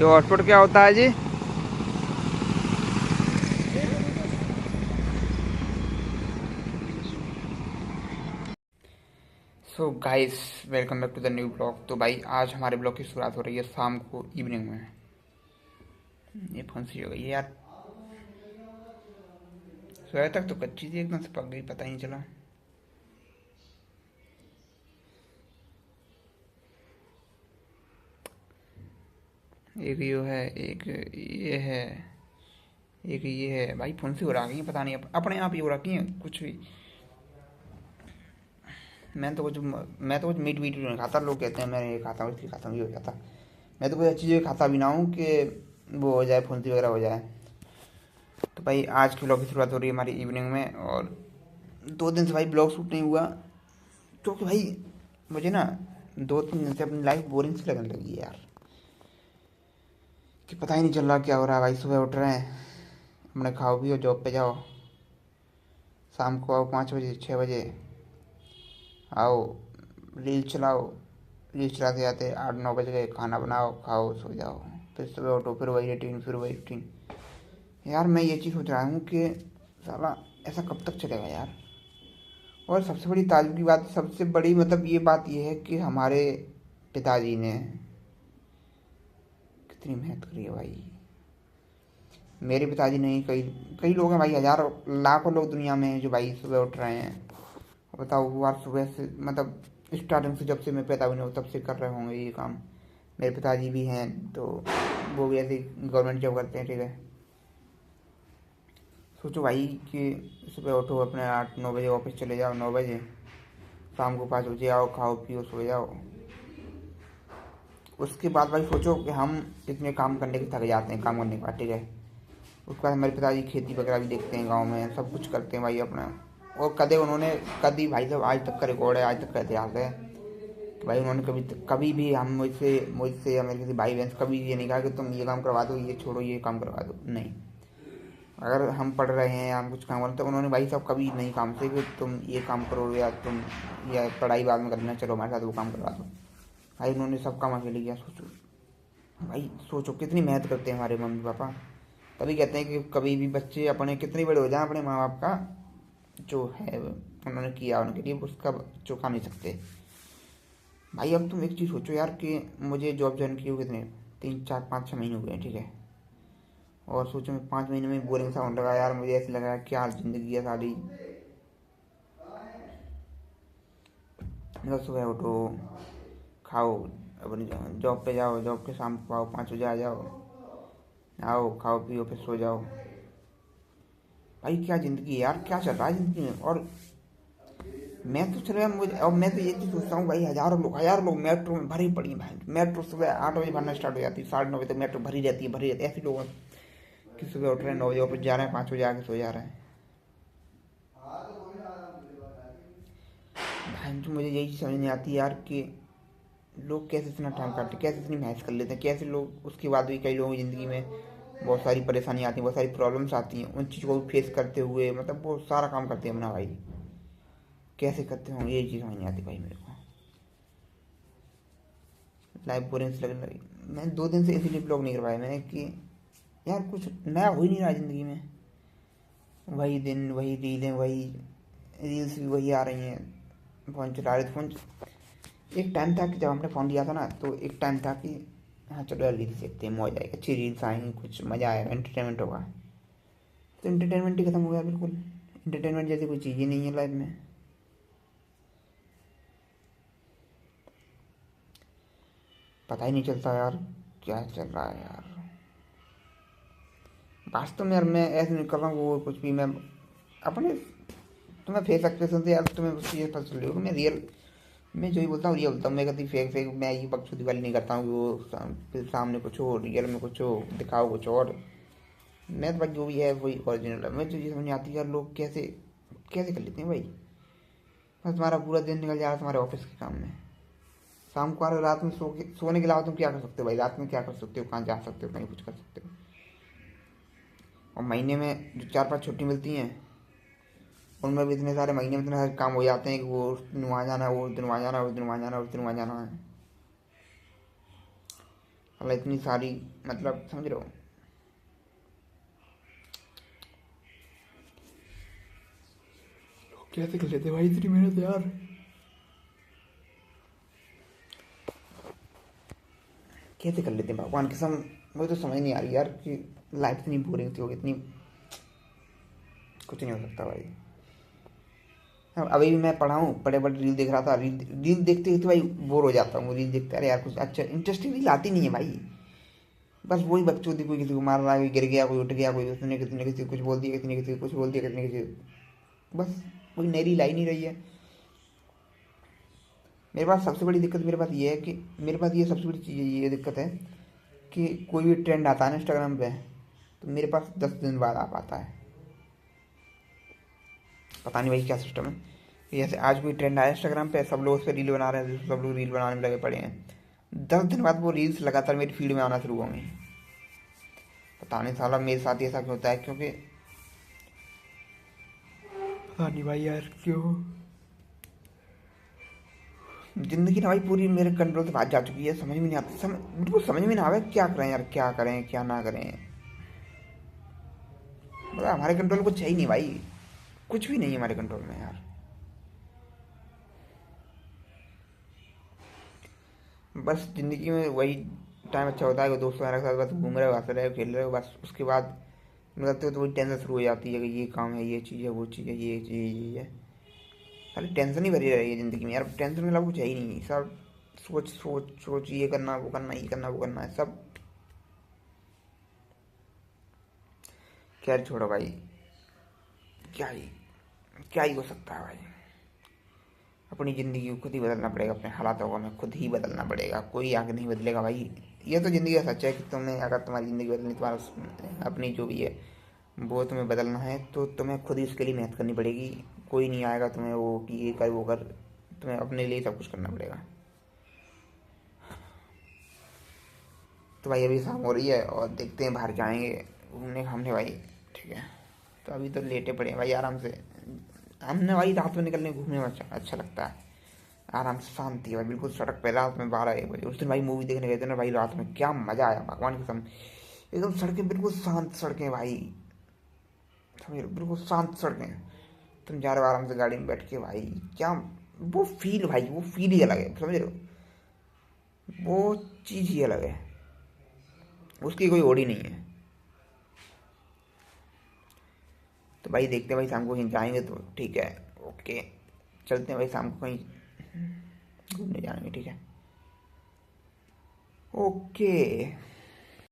तो हॉटस्पॉट क्या होता है जी? So guys, welcome back to the new blog. तो भाई आज हमारे ब्लॉग की शुरुआत हो रही है शाम को, इवनिंग में। ये फोन सी हो गई है यार। सुबह तक तो कच्ची थी, एकदम से पक गई, पता ही नहीं चला। एक ये है, एक ये है, एक ये है। भाई फोन से हो रहा है, पता नहीं अपने आप ही हो रखी है कुछ भी। मैं तो कुछ मीट वीट नहीं खाता। लोग कहते हैं मैं ये खाता हूँ, इसलिए खाता हूँ, ये हो जाता। मैं तो कोई अच्छी चीज़ खाता भी ना हूँ कि वो हो जाए, फुंसी वगैरह हो जाए। तो भाई आज की ब्लॉग की शुरुआत हो रही है हमारी इवनिंग में। और 2 दिन से भाई ब्लॉग शूट नहीं हुआ, क्योंकि भाई मुझे ना 2-3 दिन से अपनी लाइफ बोरिंग सी लगने लगी है यार। कि पता ही नहीं चल रहा क्या हो रहा है। भाई सुबह उठ रहे हैं, अपने खाओ पियो, जॉब पे जाओ, शाम को आओ 5 बजे 6 बजे, आओ रील चलाओ, रील चलाते जाते 8-9 बज गए, खाना बनाओ, खाओ, सो जाओ। फिर सुबह उठो, फिर वही रूटीन, फिर वही रूटीन। यार मैं ये चीज़ सोच रहा हूँ कि साला ऐसा कब तक चलेगा यार। और सबसे बड़ी ताज्जुब की बात, सबसे बड़ी मतलब ये बात ये है कि हमारे पिताजी ने कितनी मेहनत करी है भाई। मेरे पिताजी नहीं, कई कई लोग हैं भाई, हजारों लाखों लोग दुनिया में हैं जो भाई सुबह उठ रहे हैं। बताओ वो आज सुबह से मतलब स्टार्टिंग से, जब से मैं पैदा हुई हूँ तब से कर रहे होंगे ये काम। मेरे पिताजी भी हैं तो वो भी ऐसे गवर्नमेंट जॉब करते हैं, ठीक है। सोचो भाई कि सुबह उठो, अपने 8-9 बजे ऑफिस चले जाओ, 9 बजे, शाम को 5 बजे आओ, खाओ पियो, सो जाओ। उसके बाद भाई सोचो कि हम इतने काम करने के थक जाते हैं, काम करने के बाद, ठीक है। उसके बाद हमारे पिताजी खेती वगैरह भी देखते हैं, गाँव में सब कुछ करते हैं भाई अपना। और कदे उन्होंने, कभी भाई साहब आज तक का रिकॉर्ड है, आज तक का इतिहास है कि भाई उन्होंने कभी कभी भी हम मुझसे मुझसे या मेरे किसी भाई बहन से कभी ये नहीं कहा कि तुम ये काम करवा दो, ये छोड़ो, ये काम करवा दो, नहीं। अगर हम पढ़ रहे हैं या हम कुछ काम कर रहे हैं तो उन्होंने भाई साहब कभी नहीं काम से कि तुम ये काम करो, या तुम या पढ़ाई बाद में करना, चलो हमारे साथ वो काम करवा दो। भाई उन्होंने सब काम अकेले किया। सोचो भाई, सोचो कितनी मेहनत करते हैं हमारे मम्मी पापा। तभी कहते हैं कि कभी भी बच्चे अपने कितने बड़े हो जाएं, अपने माँ बाप का जो है उन्होंने किया उनके लिए, उसका चुका नहीं सकते। भाई अब तुम एक चीज़ सोचो यार कि मुझे जॉब ज्वाइन किए हुए कितने, 3-4-5-6 महीने हुए हैं, ठीक है। और सोचो मैं 5 महीने में बोरिंग सा होने लगा यार, मुझे ऐसे लगा क्या ज़िंदगी है सारी। मतलब सुबह उठो, खाओ, अपनी जॉब पे जाओ, जॉब के शाम को आओ, 5 बजे आ जाओ, आओ खाओ पियो, फिर सो जाओ। भाई क्या ज़िंदगी है यार, क्या चल रहा है ज़िंदगी में। और मैं तो चल रहा मुझे, और मैं तो ये चीज़ सोचता हूँ भाई, हज़ारों लोग मेट्रो में भरी पड़ी हैं भाई। मेट्रो सुबह 8 बजे भरना स्टार्ट हो जाती है, 9:30 तक मेट्रो भरी रहती है, भरी रहती है। ऐसे लोग हैं कि सुबह उठ रहे हैं, 9 बजे ऑफिस जा रहे हैं, 5 बजे आके सो जा रहे हैं। भाई तो मुझे यही चीज़ समझ नहीं आती यार कि लोग कैसे इतना टाइम काटते, कैसे इतनी मेहनत कर लेते हैं, कैसे लोग उसके बाद भी, कई लोगों की ज़िंदगी में बहुत सारी परेशानी आती हैं, बहुत सारी प्रॉब्लम्स आती हैं, उन चीज़ों को फेस करते हुए मतलब वो सारा काम करते हैं अपना। भाई कैसे करते होंगे, ये चीज़ समझ नहीं आती भाई मेरे को। लाइफ बोरिंग से लगने लगी। मैं 2 दिन से इसीलिए ब्लॉग नहीं करवाया मैंने कि यार कुछ नया हो ही नहीं रहा ज़िंदगी में। वही दिन, वही रीलें, वही रील्स भी वही आ रही हैं। फ़ोन चला रहे थे, फ़ोन। एक टाइम था कि जब हमने फ़ोन लिया था ना, तो एक टाइम था कि हाँ चलो यार रील्स देखते हैं, मौज आएगी, अच्छी रील्स आएंगी, कुछ मज़ा आएगा, एंटरटेनमेंट होगा। तो एंटरटेनमेंट ही खत्म हो गया बिल्कुल। एंटरटेनमेंट जैसी कोई चीज़ ही नहीं है लाइफ में। पता ही नहीं चलता यार क्या चल रहा है यार। वास्तव में यार मैं ऐसे नहीं कर रहा हूँ वो कुछ भी, मैं अपने, तुम्हें फेस एक्सप्रेशन से यार तुम्हें उस चीज़ पता चल रही हो कि मैं रियल, मैं जो ही बोलता हूँ रियल बोलता हूँ। मैं कभी फेक फेक मैं ये बकचोदी वाली नहीं करता हूँ कि वो फिर सामने कुछ हो, रियल में कुछ हो, दिखाओ कुछ और। मैं तो भाई जो भी है वही ओरिजिनल है। मैं तो ये समझ नहीं आती यार लोग कैसे कैसे कर लेते हैं भाई। बस तुम्हारा पूरा दिन निकल जा रहा है तुम्हारे ऑफिस के काम में, शाम को आ रहे हो, रात में सोने के अलावा तुम क्या कर सकते हो भाई, रात में क्या कर सकते हो, कहाँ जा सकते हो, कहीं कुछ कर सकते हो। और महीने में जो 4-5 छुट्टी मिलती हैं, उनमें भी इतने सारे, महीने में इतने सारे काम हो जाते हैं कि वो उस दिन वहाँ जाना है, वो उस दिन वहाँ जाना है, उस दिन वहाँ जाना है, उस दिन वहाँ जाना है। मतलब इतनी सारी, मतलब समझ रहे हो। कैसे कर लेते भाई इतनी मेहनत यार। कैसे कर लेते हैं भगवान कसम। मुझे तो समझ नहीं आ रही यार कि लाइफ इतनी बोरिंग थी होगी, इतनी कुछ नहीं हो सकता भाई। हाँ, अभी भी मैं पढ़ा हूँ, बड़े बड़े रील देख रहा था, रील रील देखते ही तो भाई बोर हो जाता हूँ। रील देखते अरे यार कुछ अच्छा इंटरेस्टिंग रील आती नहीं है भाई। बस वही बकचोदी, कोई किसी को मार रहा है, कोई गिर गया, कोई उठ गया, कोई उसने किसी ने किसी को कुछ बोल दिया, किसी ने किसी को कुछ बोल दिया, किसी ने किसी, बस कोई नई रील आई नहीं रही है। मेरे पास सबसे बड़ी दिक्कत मेरे पास ये है कि मेरे पास ये सबसे बड़ी चीज़ ये दिक्कत है कि कोई भी ट्रेंड आता है ना इंस्टाग्राम पे, तो मेरे पास 10 दिन बाद आ पाता है। पता नहीं भाई क्या सिस्टम है कि जैसे आज कोई ट्रेंड आया इंस्टाग्राम पे, सब लोग उस पर रील बना रहे हैं, सब लोग रील बनाने में लगे पड़े हैं, 10 दिन बाद वो रील्स लगातार मेरी फीड में आना शुरू होंगी। पता नहीं साला मेरे साथ ही ऐसा क्यों होता है, क्योंकि पता नहीं भाई यार क्यों। जिंदगी ना भाई पूरी मेरे कंट्रोल से बाहर जा चुकी है, समझ में नहीं आती, बिल्कुल समझ में ना आवे क्या करें यार, क्या करें क्या ना करें। मतलब हमारे कंट्रोल कुछ है ही नहीं भाई, कुछ भी नहीं है हमारे कंट्रोल में यार। बस जिंदगी में वही टाइम अच्छा होता है कि दोस्तों यार के साथ बस घूम रहे हो, हंस रहे हो, खेल रहे हो, बस उसके बाद निकलते हो तो वही टेंशन शुरू हो जाती है कि ये काम है, ये चीज़ है, वो चीज़ है, ये चीज़ ये है। खाली टेंशन ही भरी रही है ज़िंदगी में यार, टेंशन के अलावा कुछ है ही नहीं सब। सोच सोच सोच, ये करना वो करना, ये करना वो करना है सब। खैर छोड़ो भाई, क्या ही क्या ही हो सकता है भाई। अपनी ज़िंदगी को खुद ही बदलना पड़ेगा, अपने हालातों को हमें खुद ही बदलना पड़ेगा, कोई आगे नहीं बदलेगा भाई। ये तो ज़िंदगी का सच है कि तुम्हें अगर तुम्हारी ज़िंदगी बदलनी, तुम्हारा अपनी जो भी है वो तुम्हें बदलना है, तो तुम्हें खुद ही उसके लिए मेहनत करनी पड़ेगी। कोई नहीं आएगा तुम्हें वो कि ये कर वो कर, तुम्हें अपने लिए सब कुछ करना पड़ेगा। तो भाई अभी शाम हो रही है और देखते हैं बाहर जाएंगे घूमने घामने भाई। ठीक है, तो अभी तो लेटे पड़े हैं भाई आराम से। हमने भाई रात में निकलने घूमने में अच्छा अच्छा लगता है, आराम से शांति है भाई, बिल्कुल सड़क पे रात में 12-1 बजे। उस दिन भाई मूवी देखने गए थे ना भाई, रात में क्या मज़ा आया भगवान की कसम। एकदम सड़कें बिल्कुल शांत सड़कें भाई, समझ लो बिल्कुल शांत सड़कें। तुम जा रहे हो आराम से गाड़ी में बैठ के भाई, क्या वो फील भाई, वो फील ही अलग है, समझ रहे हो, वो चीज़ ही अलग है, उसकी कोई ओर ही नहीं है। तो भाई देखते हैं भाई शाम को कहीं जाएंगे तो ठीक है, ओके, चलते हैं भाई शाम को कहीं घूमने जाएंगे, ठीक है, ओके।